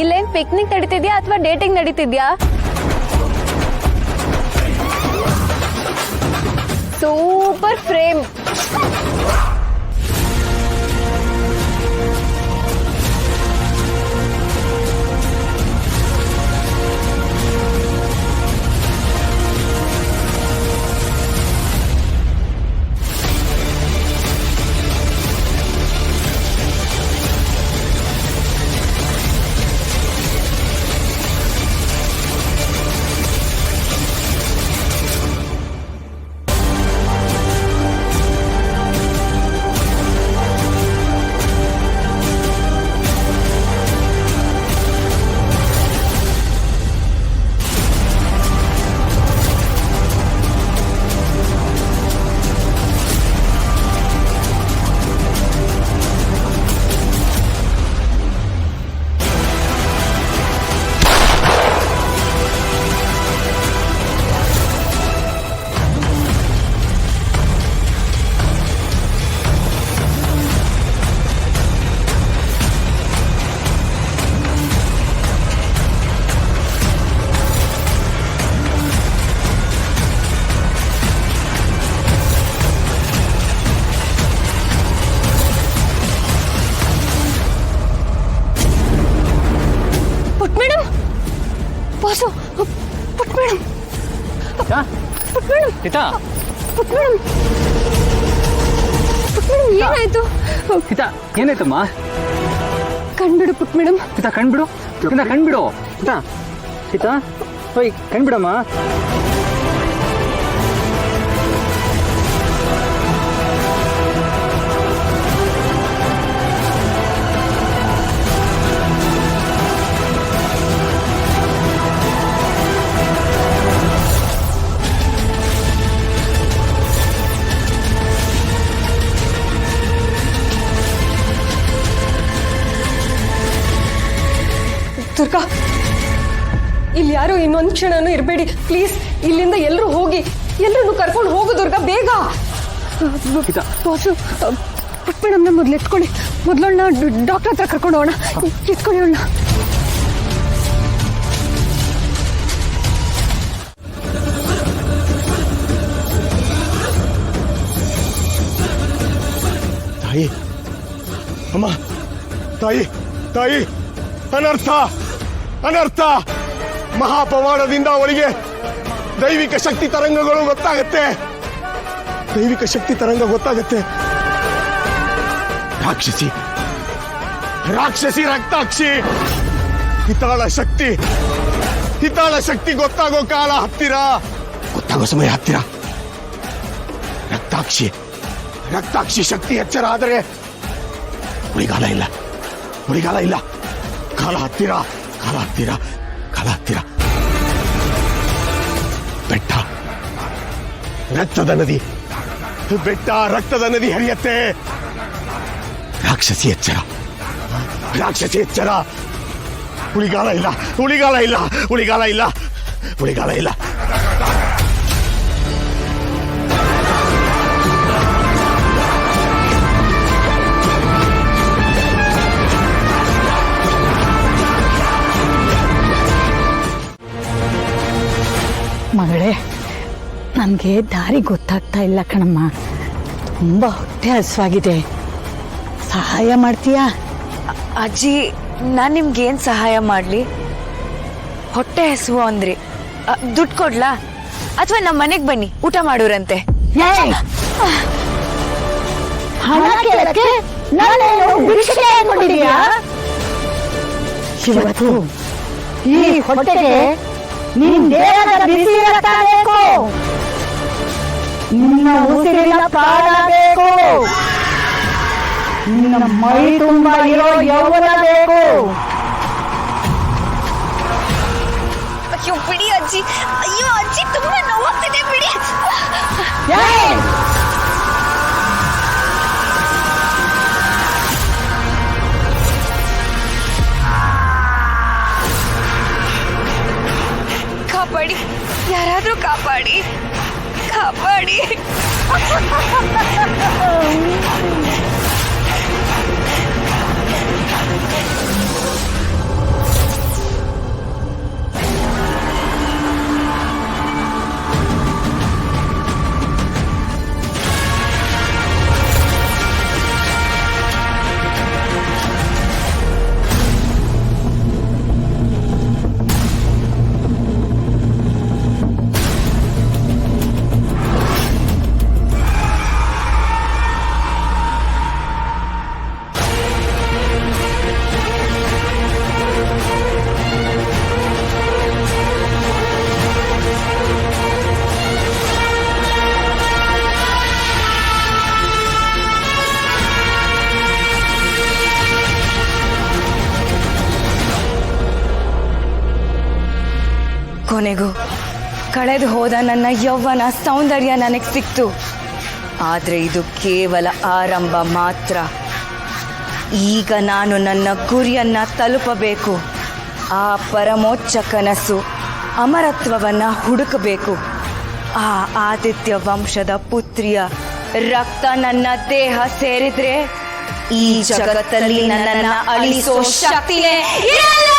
ಇಲ್ಲೇನ್ ಪಿಕ್ನಿಕ್ ನಡೀತಿದ್ಯಾ ಅಥವಾ dating ನಡೀತಿದ್ಯಾ? Super frame. ಏನಾಯ್ತು? ಏನಾಯ್ತಮ್ಮ? ಕಣ್ಬಿಡು ಪುಟ್ ಮೇಡಮ್. ಕಣ್ಬಿಡು ಕಣ್ಬಿಡು ಕಣ್ಬಿಡಮ್ಮ. ದುರ್ಗಾ, ಇಲ್ಲಿ ಯಾರು ಇನ್ನೊಂದು ಕ್ಷಣನೂ ಇರಬೇಡಿ ಪ್ಲೀಸ್. ಇಲ್ಲಿಂದ ಎಲ್ಲರೂ ಹೋಗಿ, ಎಲ್ಲರನ್ನು ಕರ್ಕೊಂಡು ಹೋಗು ದುರ್ಗಾ, ಬೇಗ. ಬಾಸು, ಪುಟ್ ಮೇಡಮ್ನ ಮೊದಲು ಎತ್ಕೊಳ್ಳಿ. ಮೊದಲಣ್ಣ ಡಾಕ್ಟರ್ ಹತ್ರ ಕರ್ಕೊಂಡು ಹೋಗೋಣ. ಎತ್ಕೊಳ್ಳಿ ಅಣ್ಣ. ತಾಯಿ, ಅಮ್ಮ, ತಾಯಿ, ತಾಯಿ, ಅನರ್ಥ, ಅನರ್ಥ. ಮಹಾಪವಾಡದಿಂದ ಅವಳಿಗೆ ದೈವಿಕ ಶಕ್ತಿ ತರಂಗಗಳು ಗೊತ್ತಾಗತ್ತೆ. ದೈವಿಕ ಶಕ್ತಿ ತರಂಗ ಗೊತ್ತಾಗತ್ತೆ. ರಾಕ್ಷಸಿ, ರಾಕ್ಷಸಿ, ರಕ್ತಾಕ್ಷಿ. ಹಿತಾಳ ಶಕ್ತಿ, ಹಿತಾಳ ಶಕ್ತಿ ಗೊತ್ತಾಗೋ ಕಾಲ ಹತ್ತಿರ, ಗೊತ್ತಾಗೋ ಸಮಯ ಹತ್ತಿರ. ರಕ್ತಾಕ್ಷಿ, ರಕ್ತಾಕ್ಷಿ ಶಕ್ತಿ ಎಚ್ಚರ ಆದರೆ ಉಳಿಗಾಲ ಇಲ್ಲ, ಉಳಿಗಾಲ ಇಲ್ಲ. ಕಾಲ ಹತ್ತಿರ, ಕಾಲ ಹತ್ತಿರ, ಕಾಲ ಹತ್ತಿರ. ಬೆಟ್ಟ ರಕ್ತದ ನದಿ, ಬೆಟ್ಟ ರಕ್ತದ ನದಿ ಹರಿಯತ್ತೆ. ರಾಕ್ಷಸಿ ಎಚ್ಚರ, ರಾಕ್ಷಸಿ ಎಚ್ಚರ. ಉಳಿಗಾಲ ಇಲ್ಲ, ಉಳಿಗಾಲ ಇಲ್ಲ, ಉಳಿಗಾಲ ಇಲ್ಲ, ಉಳಿಗಾಲ ಇಲ್ಲ. ಮಗಳೇ, ನನಗೆ ದಾರಿ ಗೊತ್ತಾಗ್ತಾ ಇಲ್ಲ ಕಣಮ್ಮ. ತುಂಬ ಹೊಟ್ಟೆ ಹಸುವಾಗಿದೆ, ಸಹಾಯ ಮಾಡ್ತೀಯಾ? ಅಜ್ಜಿ, ನಾನು ನಿಮ್ಗೇನು ಸಹಾಯ ಮಾಡಲಿ? ಹೊಟ್ಟೆ ಹಸುವು ಅಂದ್ರಿ, ದುಡ್ಡು ಕೊಡ್ಲಾ ಅಥವಾ ನಮ್ಮ ಮನೆಗೆ ಬನ್ನಿ ಊಟ ಮಾಡೋರಂತೆ. ಹಣ ಕೇಳಕ್ಕೆ ಇವತ್ತು ಈ ಹೊಟ್ಟೆಗೆ ನಿನ್ ದೇಹದ ಬಿಸಿ ರಕ್ತ ಬೇಕು, ನಿನ್ನ ಉಸಿರಿನ ಪ್ರಾಣ ಬೇಕು, ನಿನ್ನ ಮೈ ತುಂಬ ಇರೋ ಯೌವನ ಬೇಕು. ಅಯ್ಯೋ ಬಿಡಿ ಅಜ್ಜಿ, ಅಯ್ಯೋ ಅಜ್ಜಿ ತುಂಬಾ ನೋವಾಗ್ತಿದೆ ಬಿಡಿ. ಕಾಪಾಡಿ, ಯಾರಾದ್ರೂ ಕಾಪಾಡಿ, ಕಾಪಾಡಿ. ಕಳೆದು ಹೋದ ನನ್ನ ಯೌವನ ಸೌಂದರ್ಯ ನನಗೆ ಸಿಕ್ತು. ಆದರೆ ಇದು ಕೇವಲ ಆರಂಭ ಮಾತ್ರ. ಈಗ ನಾನು ನನ್ನ ಗುರಿಯನ್ನ ತಲುಪಬೇಕು. ಆ ಪರಮೋಚ್ಚ ಕನಸು ಅಮರತ್ವವನ್ನ ಹುಡುಕಬೇಕು. ಆ ಆದಿತ್ಯ ವಂಶದ ಪುತ್ರಿಯ ರಕ್ತ ನನ್ನ ದೇಹ ಸೇರಿದ್ರೆ ಈ ಜಗತ್ತಲ್ಲಿ ನನ್ನನ್ನ ಅಳಿಸೋ ಶಕ್ತಿನೇ ಇರಲ್ಲ.